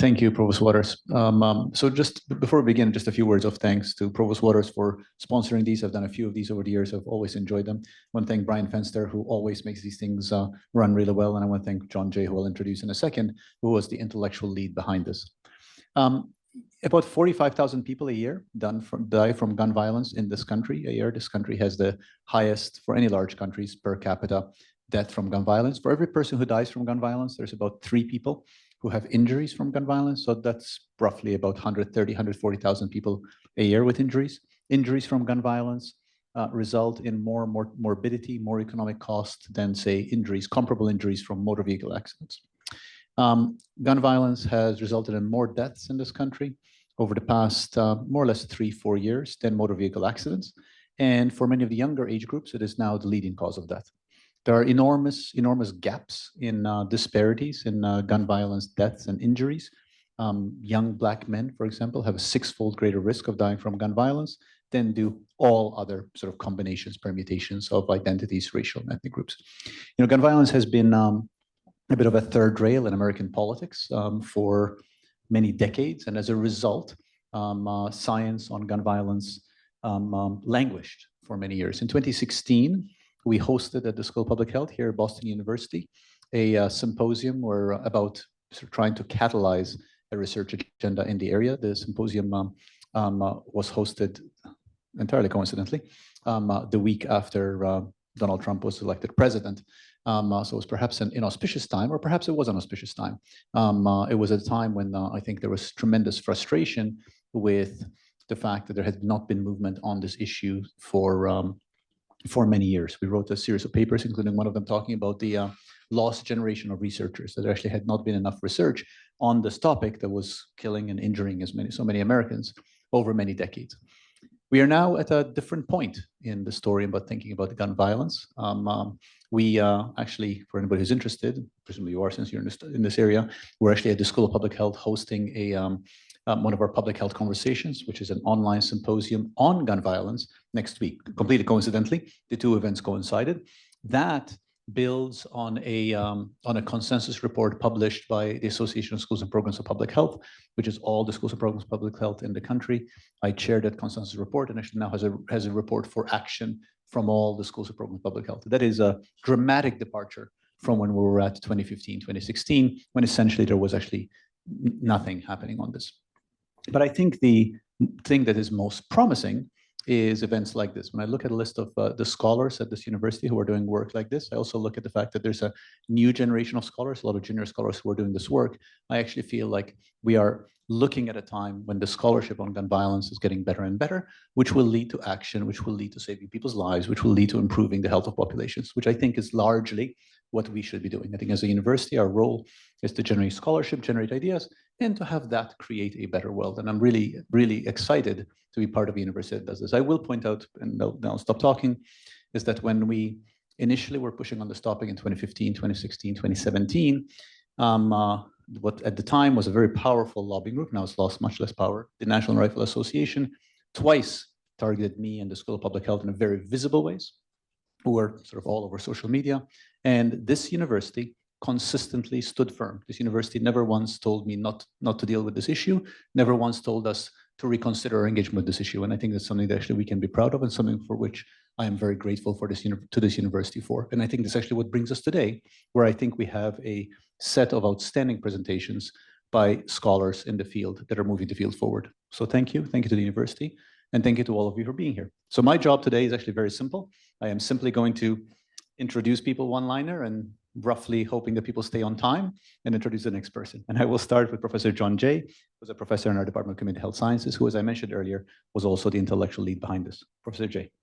Thank you, Provost Waters. So just before we begin, just a few words of thanks to Provost Waters for sponsoring these. I've done a few of these over the years. I've always enjoyed them. I want to thank Brian Fenster, who always makes these things run really well. And I want to thank John Jay, who I'll introduce in a second, who was the intellectual lead behind this. About 45,000 people a year die from gun violence in this country a year. This country has the highest, for any large countries, per capita death from gun violence. For every person who dies from gun violence, there's about 3 people who have injuries from gun violence. So that's roughly about 130, 140,000 people a year with injuries. Injuries from gun violence result in more morbidity, more economic cost than, say, comparable injuries from motor vehicle accidents. Gun violence has resulted in more deaths in this country over the past more or less 3-4 years than motor vehicle accidents. And for many of the younger age groups, it is now the leading cause of death. There are enormous gaps in disparities in gun violence deaths and injuries. Young Black men, for example, have a 6-fold greater risk of dying from gun violence than do all other sort of combinations, permutations of identities, racial and ethnic groups. Gun violence has been a bit of a third rail in American politics for many decades. And as a result, science on gun violence languished for many years. In 2016, we hosted at the School of Public Health here at Boston University a symposium about sort of trying to catalyze a research agenda in the area. The symposium was hosted entirely coincidentally the week after Donald Trump was elected president. So it was perhaps an inauspicious time, or perhaps it was an auspicious time. It was a time when I think there was tremendous frustration with the fact that there had not been movement on this issue for many years. We wrote a series of papers, including one of them talking about the lost generation of researchers, that there actually had not been enough research on this topic that was killing and injuring so many Americans over many decades. We are now at a different point in the story about thinking about gun violence. We actually, for anybody who's interested, presumably you are since you're in this area, we're actually at the School of Public Health hosting one of our public health conversations, which is an online symposium on gun violence next week. Completely coincidentally, the two events coincided. That builds on a consensus report published by the Association of Schools and Programs of Public Health, which is all the schools and programs of public health in the country. I chaired that consensus report, and actually now has a report for action from all the schools and programs of public health. That is a dramatic departure from when we were at 2015, 2016, when essentially there was actually nothing happening on this. But I think the thing that is most promising is events like this. When I look at a list of the scholars at this university who are doing work like this, I also look at the fact that there's a new generation of scholars, a lot of junior scholars who are doing this work. I actually feel like we are looking at a time when the scholarship on gun violence is getting better and better, which will lead to action, which will lead to saving people's lives, which will lead to improving the health of populations, which I think is largely what we should be doing. I think as a university, our role is to generate scholarship, generate ideas, and to have that create a better world. And I'm really, really excited to be part of a university that does this. I will point out, and then I'll stop talking, is that when we initially were pushing on this topic in 2015, 2016, 2017, what at the time was a very powerful lobbying group, now it's lost much less power, the National Rifle Association, twice targeted me and the School of Public Health in very visible ways, who were sort of all over social media. And this university consistently stood firm. This university never once told me not to deal with this issue, never once told us to reconsider our engagement with this issue. And I think that's something that actually we can be proud of, and something for which I am very grateful for to this university for. And I think that's actually what brings us today, where I think we have a set of outstanding presentations by scholars in the field that are moving the field forward. So thank you to the university, and thank you to all of you for being here. So my job today is actually very simple. I am simply going to introduce people one-liner and roughly hoping that people stay on time, and introduce the next person. And I will start with Professor John Jay, who's a professor in our Department of Community Health Sciences, who, as I mentioned earlier, was also the intellectual lead behind this. Professor Jay.